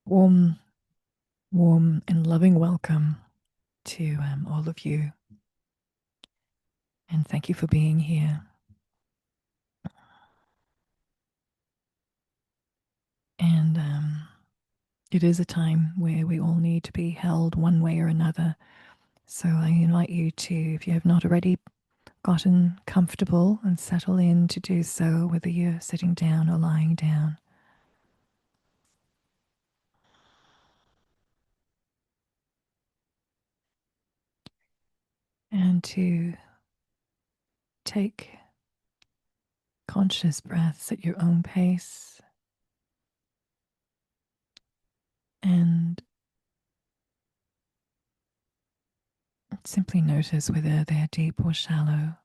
Warm, warm, and loving welcome to all of you. And thank you for being here. And it is a time where we all need to be held one way or another. So I invite you to, if you have not already gotten comfortable and settle in, to do so, whether you're sitting down or lying down. And to take conscious breaths at your own pace and simply notice whether they're deep or shallow.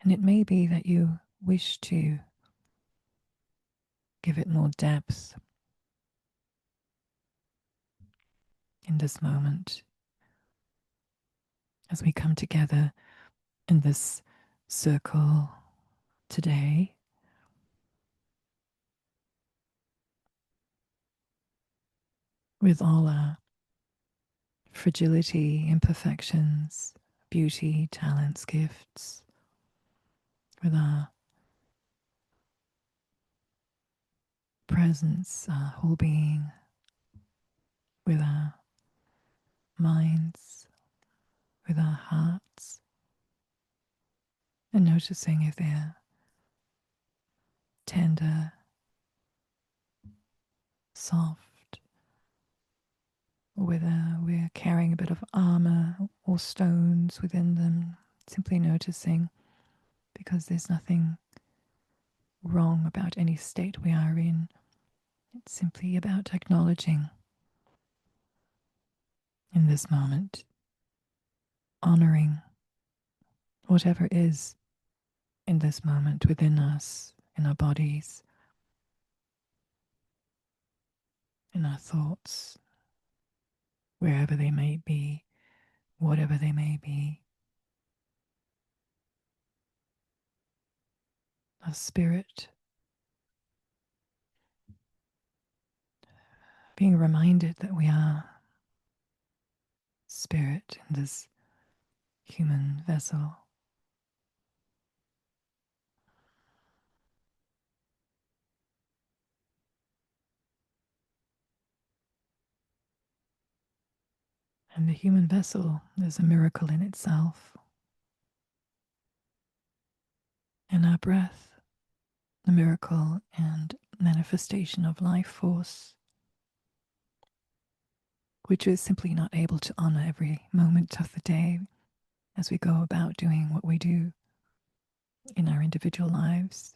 And it may be that you wish to give it more depth in this moment as we come together in this circle today. With all our fragility, imperfections, beauty, talents, gifts, with our presence, our whole being, with our minds, with our hearts, and noticing if they're tender, soft, or whether we're carrying a bit of armor or stones within them, simply noticing, because there's nothing wrong about any state we are in. It's simply about acknowledging in this moment, honoring whatever is in this moment within us, in our bodies, in our thoughts, wherever they may be, whatever they may be. Our spirit, being reminded that we are spirit in this human vessel. And the human vessel is a miracle in itself. And our breath, the miracle and manifestation of life force, which is simply not able to honor every moment of the day as we go about doing what we do in our individual lives,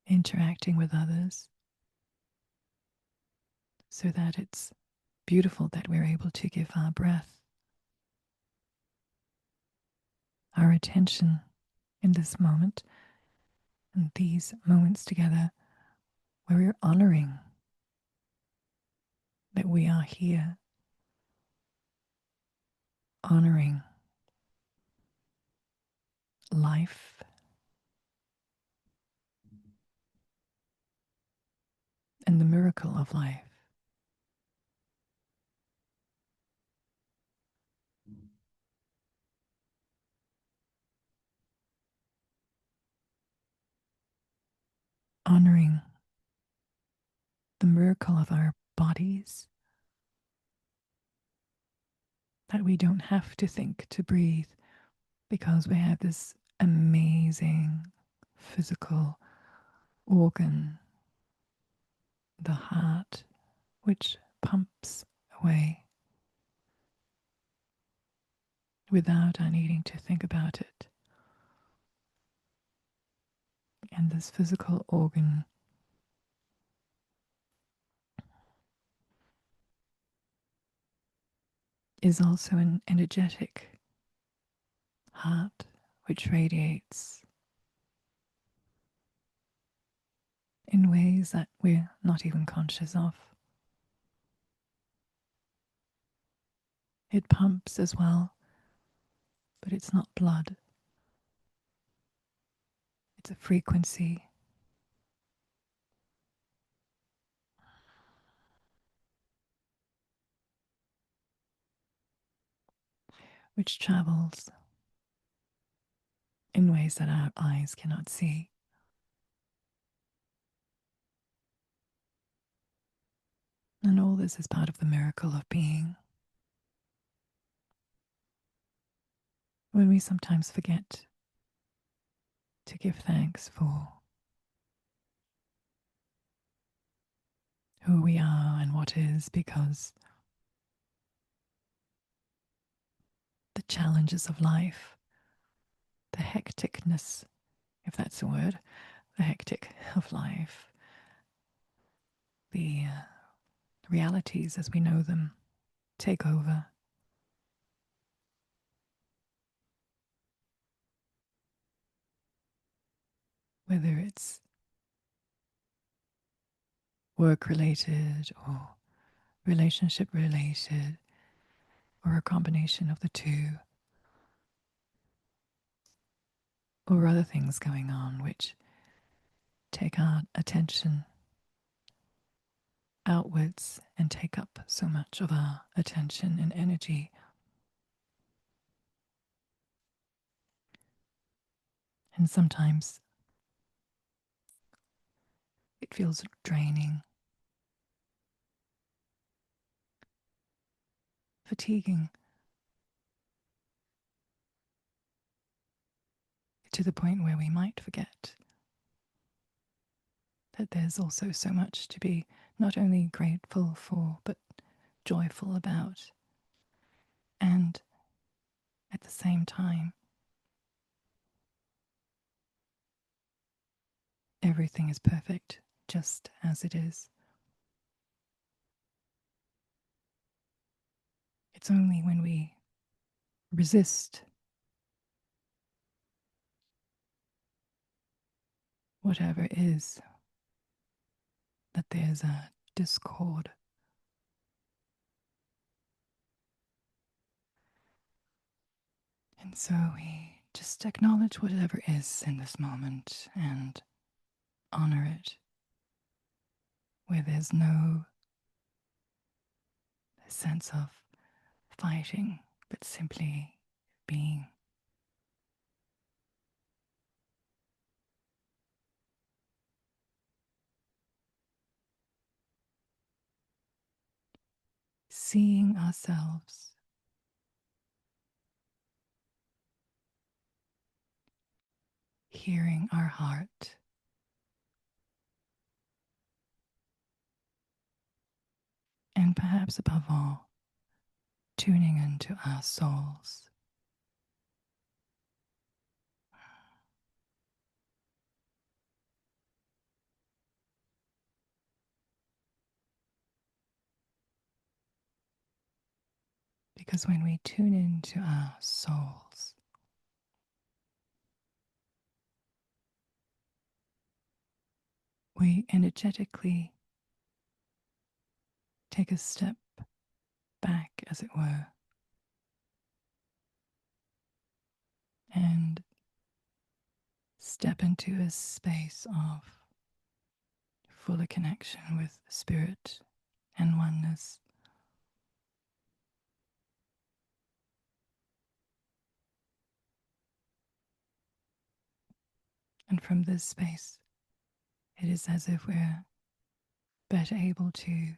interacting with others, so that it's beautiful that we're able to give our breath, our attention in this moment, and these moments together where we're honoring that we are here, honoring life, and the miracle of life. Honoring the miracle of our bodies, that we don't have to think to breathe because we have this amazing physical organ, the heart, which pumps away without our needing to think about it. And this physical organ is also an energetic heart which radiates in ways that we're not even conscious of. It pumps as well, but it's not blood, It's a frequency which travels in ways that our eyes cannot see. And all this is part of the miracle of being. When we sometimes forget to give thanks for who we are and what is, because the challenges of life, the hecticness, if that's a word, the hectic of life, the realities as we know them take over. Whether it's work related or relationship related or a combination of the two, or other things going on which take our attention outwards and take up so much of our attention and energy. And sometimes it feels draining, fatiguing, to the point where we might forget that there's also so much to be not only grateful for, but joyful about. And at the same time, everything is perfect just as it is. It's only when we resist whatever is that there's a discord. And so we just acknowledge whatever is in this moment and honor it, where there's no sense of fighting, but simply being. Seeing ourselves, hearing our heart, and perhaps above all, tuning into our souls. Because when we tune into our souls, we energetically take a step back, as it were, and step into a space of fuller connection with spirit and oneness. And from this space, it is as if we're better able to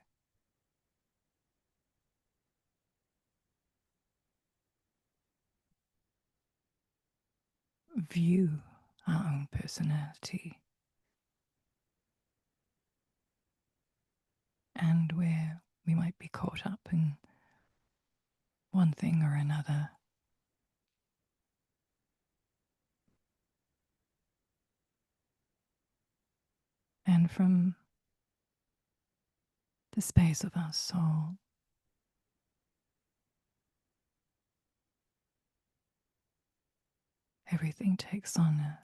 view our own personality, and where we might be caught up in one thing or another. And from the space of our soul, everything takes on a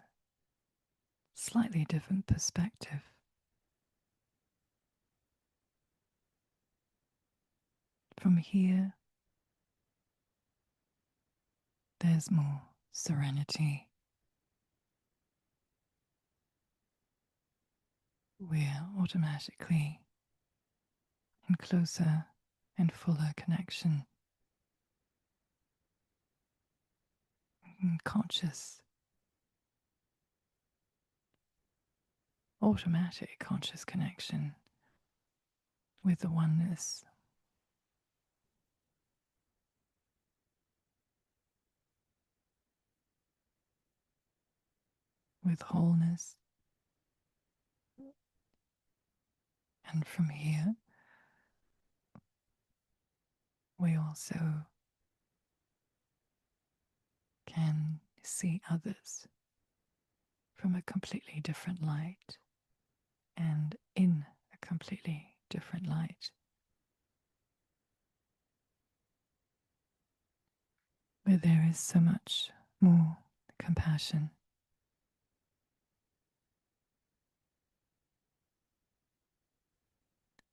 slightly different perspective. From here, there's more serenity, we're automatically in closer and fuller connection, conscious, automatic conscious connection with the oneness, with wholeness. And from here, we also can see others from a completely different light and in a completely different light, where there is so much more compassion,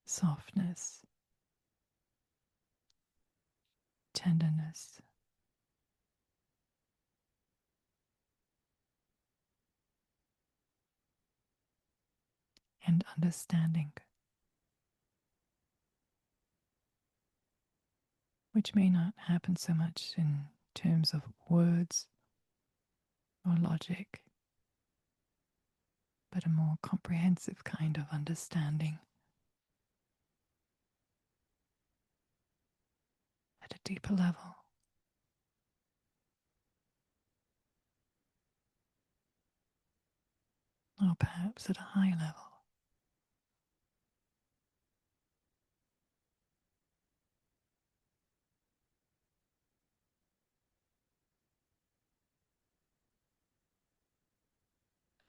softness, tenderness, and understanding, which may not happen so much in terms of words or logic, but a more comprehensive kind of understanding at a deeper level, or perhaps at a high level.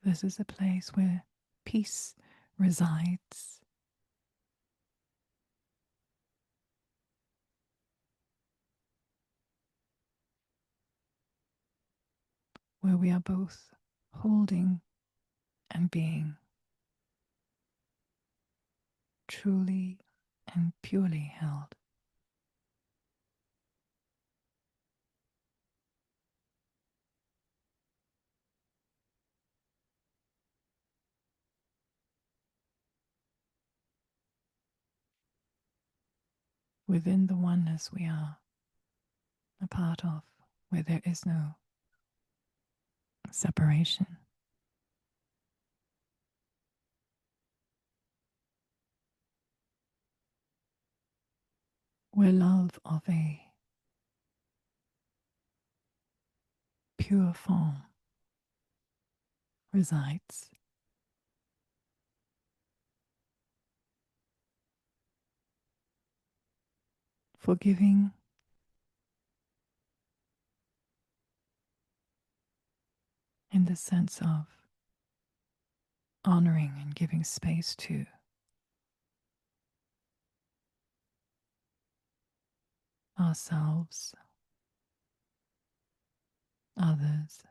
This is a place where peace resides, where we are both holding and being truly and purely held. Within the oneness we are a part of, where there is no separation, where love of a pure form resides. Forgiving in the sense of honoring and giving space to ourselves, others,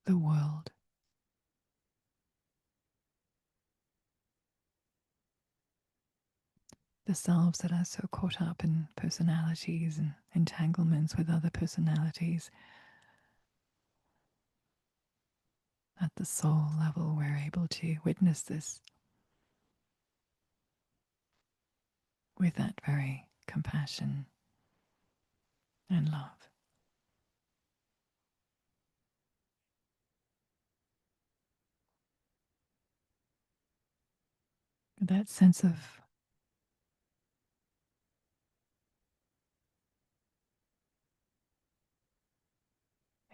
the world. The selves that are so caught up in personalities and entanglements with other personalities. At the soul level, we're able to witness this with that very compassion and love. That sense of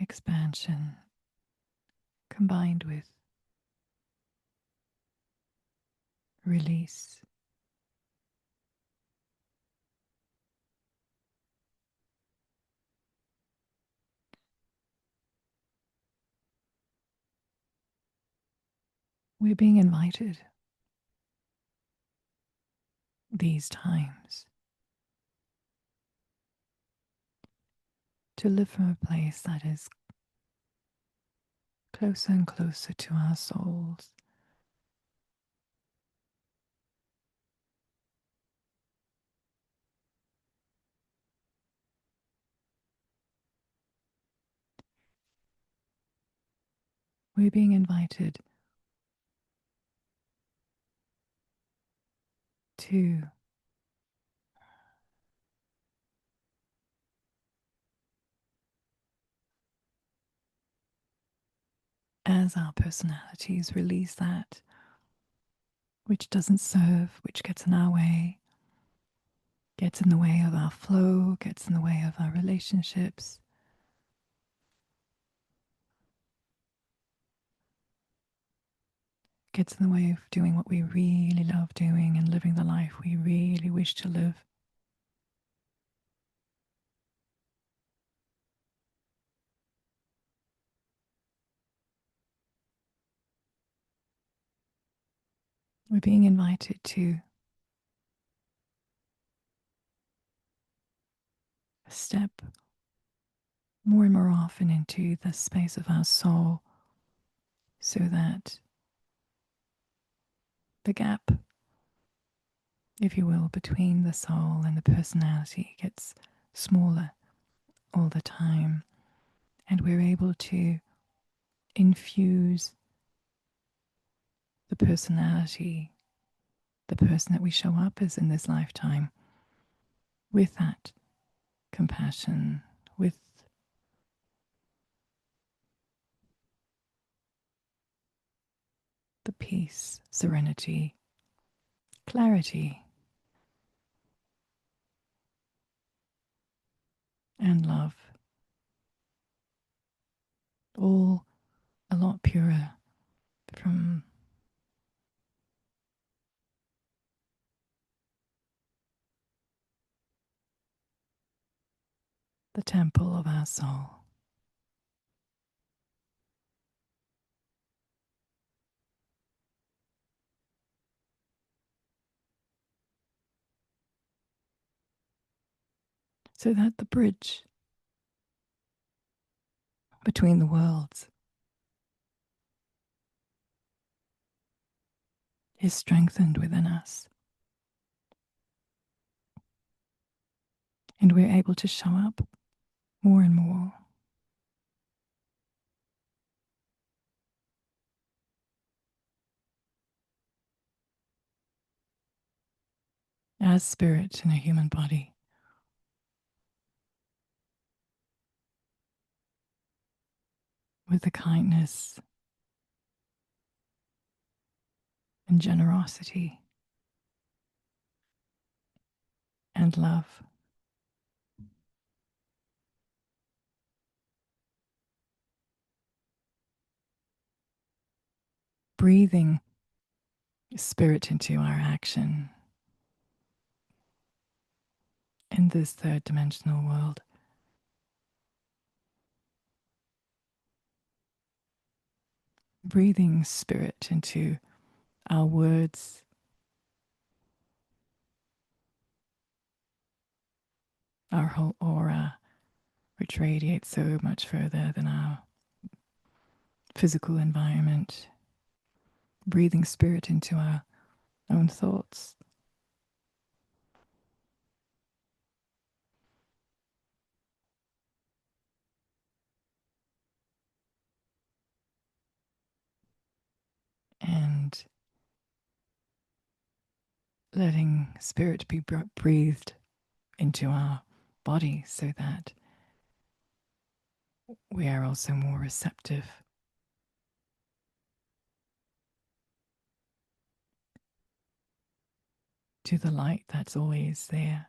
expansion combined with release, we're being invited these times to live from a place that is closer and closer to our souls. We're being invited to as our personalities release that which doesn't serve, which gets in our way, gets in the way of our flow, gets in the way of our relationships, gets in the way of doing what we really love doing and living the life we really wish to live. We're being invited to step more and more often into the space of our soul so that the gap, if you will, between the soul and the personality gets smaller all the time. And we're able to infuse the personality, the person that we show up as in this lifetime, with that compassion, with the peace, serenity, clarity, and love, all a lot purer from the temple of our soul. So that the bridge between the worlds is strengthened within us. And we're able to show up more and more as spirit in a human body, with the kindness and generosity and love. Breathing spirit into our action in this third dimensional world. Breathing spirit into our words, our whole aura, which radiates so much further than our physical environment. Breathing spirit into our own thoughts. And letting spirit be breathed into our body so that we are also more receptive to the light that's always there.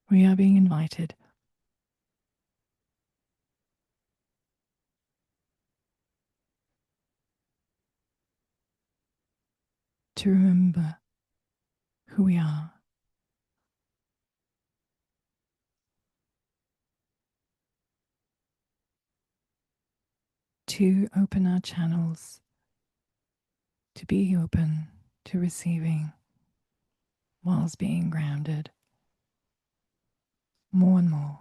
We are being invited to remember who we are, to open our channels, to be open to receiving whilst being grounded more and more.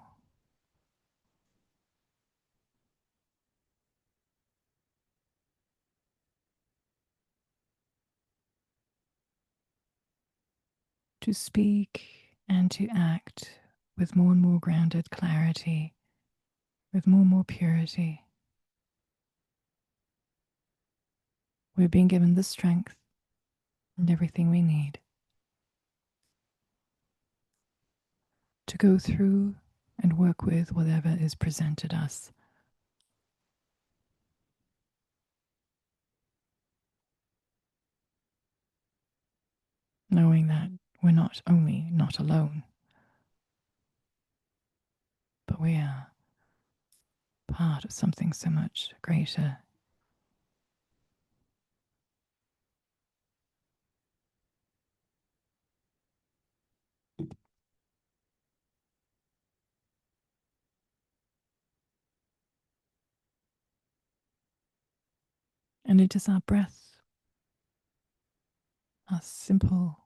to speak and to act with more and more grounded clarity, with more and more purity. We're being given the strength and everything we need to go through and work with whatever is presented us. Knowing that we're not only not alone, but we are part of something so much greater. And it is our breath, our simple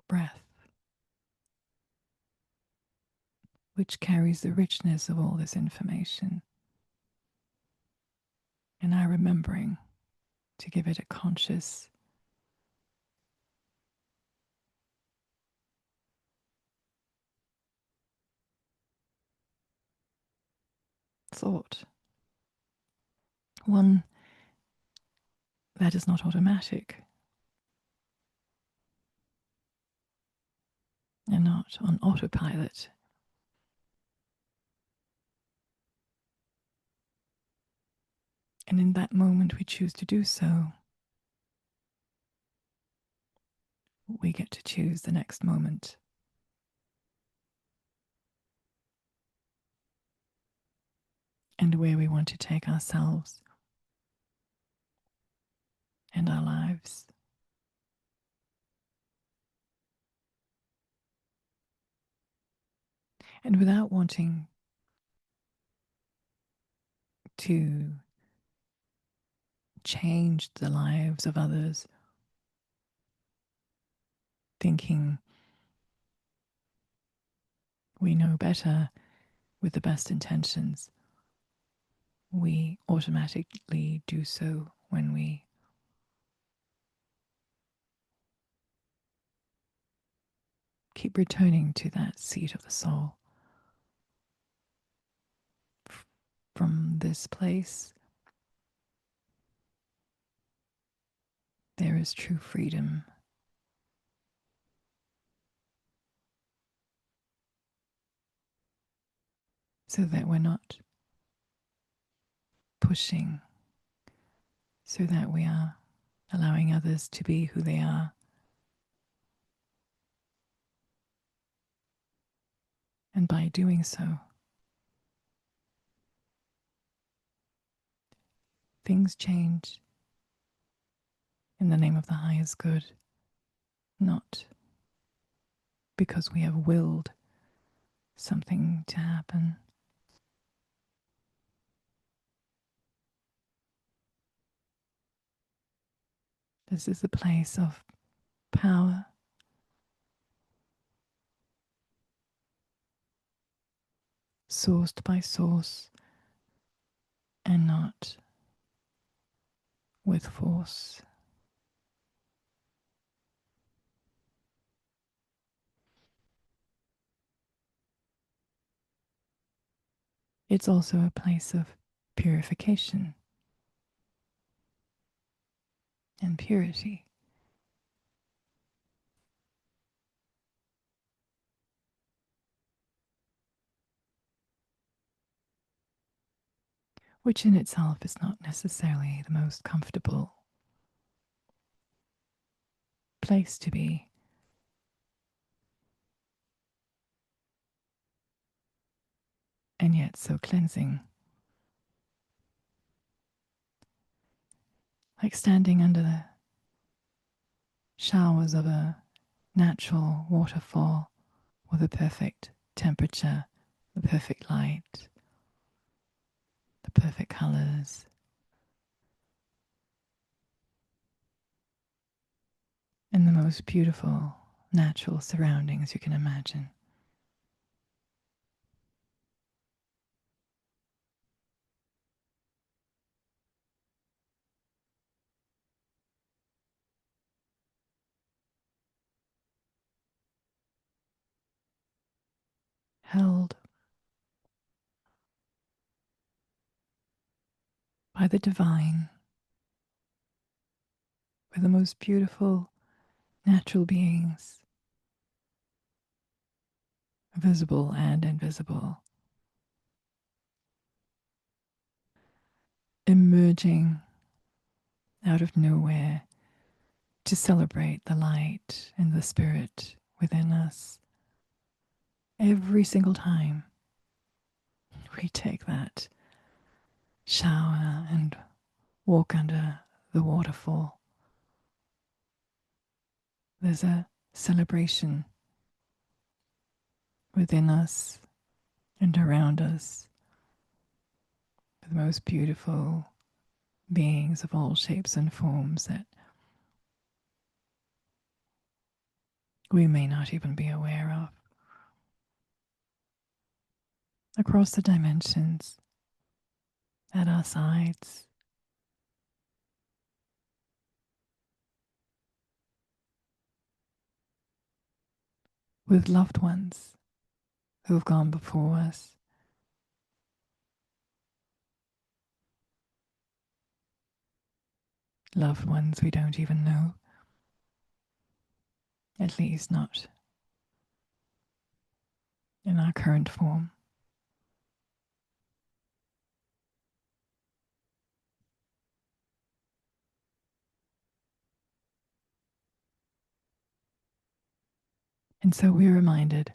breath, which carries the richness of all this information. And our remembering to give it a conscious thought, one that is not automatic and not on autopilot. And in that moment we choose to do so, we get to choose the next moment. And where we want to take ourselves and our lives. And without wanting to change the lives of others, thinking we know better with the best intentions, we automatically do so when we keep returning to that seat of the soul. From this place, there is true freedom. So that we're not pushing, so that we are allowing others to be who they are. And by doing so, things change in the name of the highest good, not because we have willed something to happen. This is a place of power, sourced by source, and not with force. It's also a place of purification and purity, which in itself is not necessarily the most comfortable place to be. And yet so cleansing. Like standing under the showers of a natural waterfall with a perfect temperature, the perfect light, the perfect colors, and the most beautiful natural surroundings you can imagine. held by the divine, by the most beautiful natural beings, visible and invisible, emerging out of nowhere to celebrate the light and the spirit within us. Every single time we take that shower and walk under the waterfall, there's a celebration within us and around us, the most beautiful beings of all shapes and forms that we may not even be aware of. Across the dimensions, at our sides, with loved ones who have gone before us, loved ones we don't even know, at least not in our current form. And so we're reminded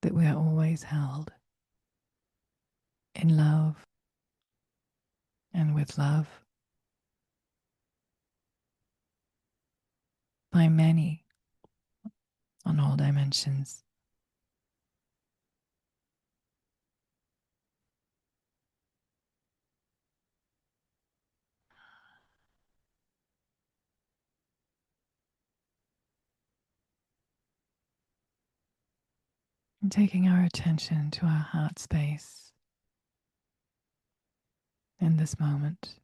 that we are always held in love and with love by many on all dimensions. And taking our attention to our heart space in this moment,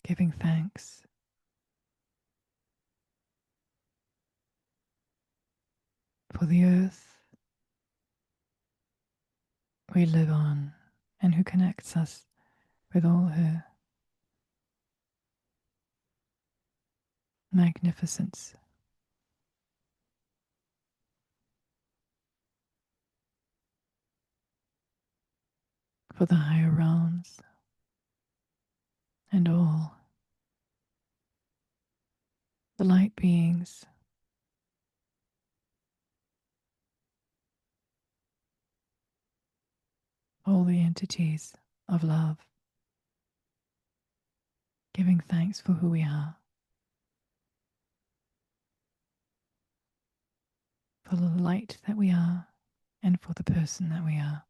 giving thanks for the earth we live on and who connects us with all her magnificence, for the higher realms and all the light beings, all the entities of love, giving thanks for who we are, for the light that we are, and for the person that we are,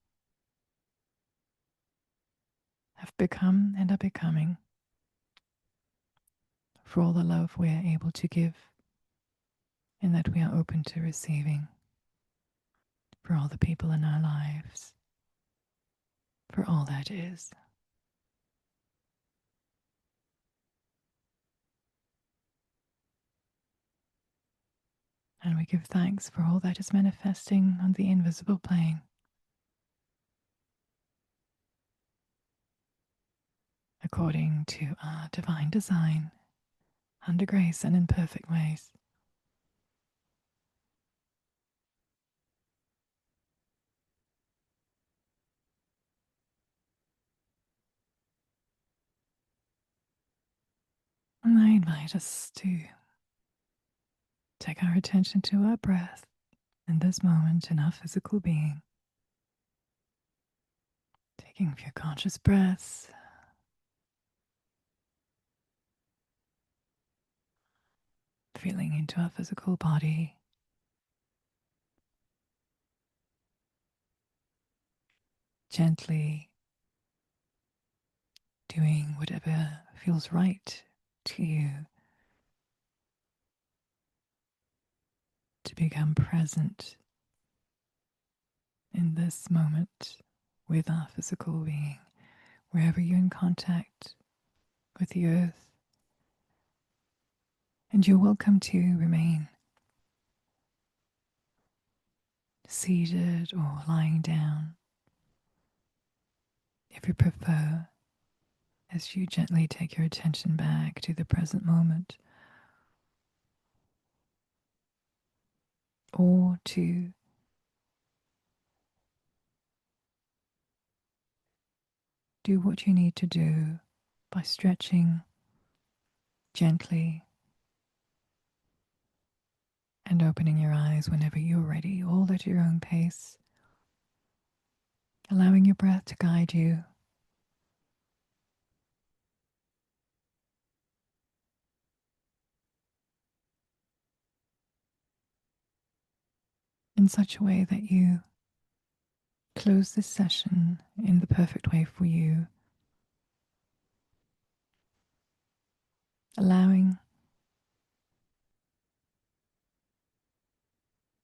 have become and are becoming, for all the love we are able to give and that we are open to receiving, for all the people in our lives, for all that is. And we give thanks for all that is manifesting on the invisible plane, according to our divine design, under grace and in perfect ways. And I invite us to take our attention to our breath in this moment in our physical being. Taking a few conscious breaths, feeling into our physical body, gently doing whatever feels right to you to become present in this moment with our physical being, wherever you're in contact with the earth. And you're welcome to remain seated or lying down, if you prefer, as you gently take your attention back to the present moment, or to do what you need to do by stretching gently and opening your eyes whenever you're ready, all at your own pace, allowing your breath to guide you in such a way that you close this session in the perfect way for you, allowing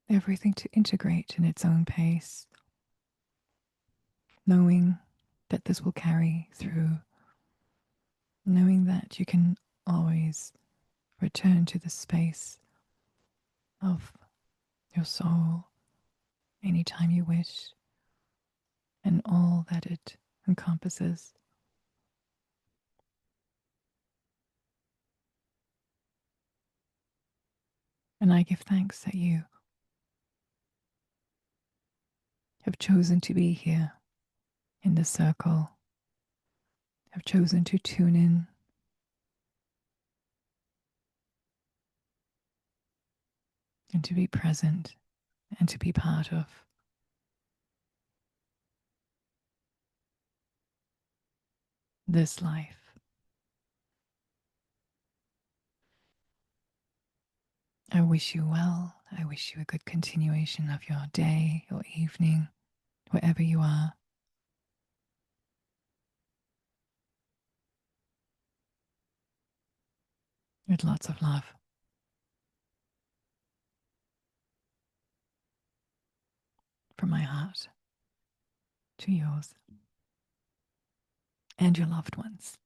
everything to integrate in its own pace, knowing that this will carry through, knowing that you can always return to the space of your soul anytime you wish and all that it encompasses. And I give thanks that you have chosen to be here in the circle, have chosen to tune in and to be present and to be part of this life. I wish you well. I wish you a good continuation of your day or evening, wherever you are. With lots of love from my heart to yours and your loved ones.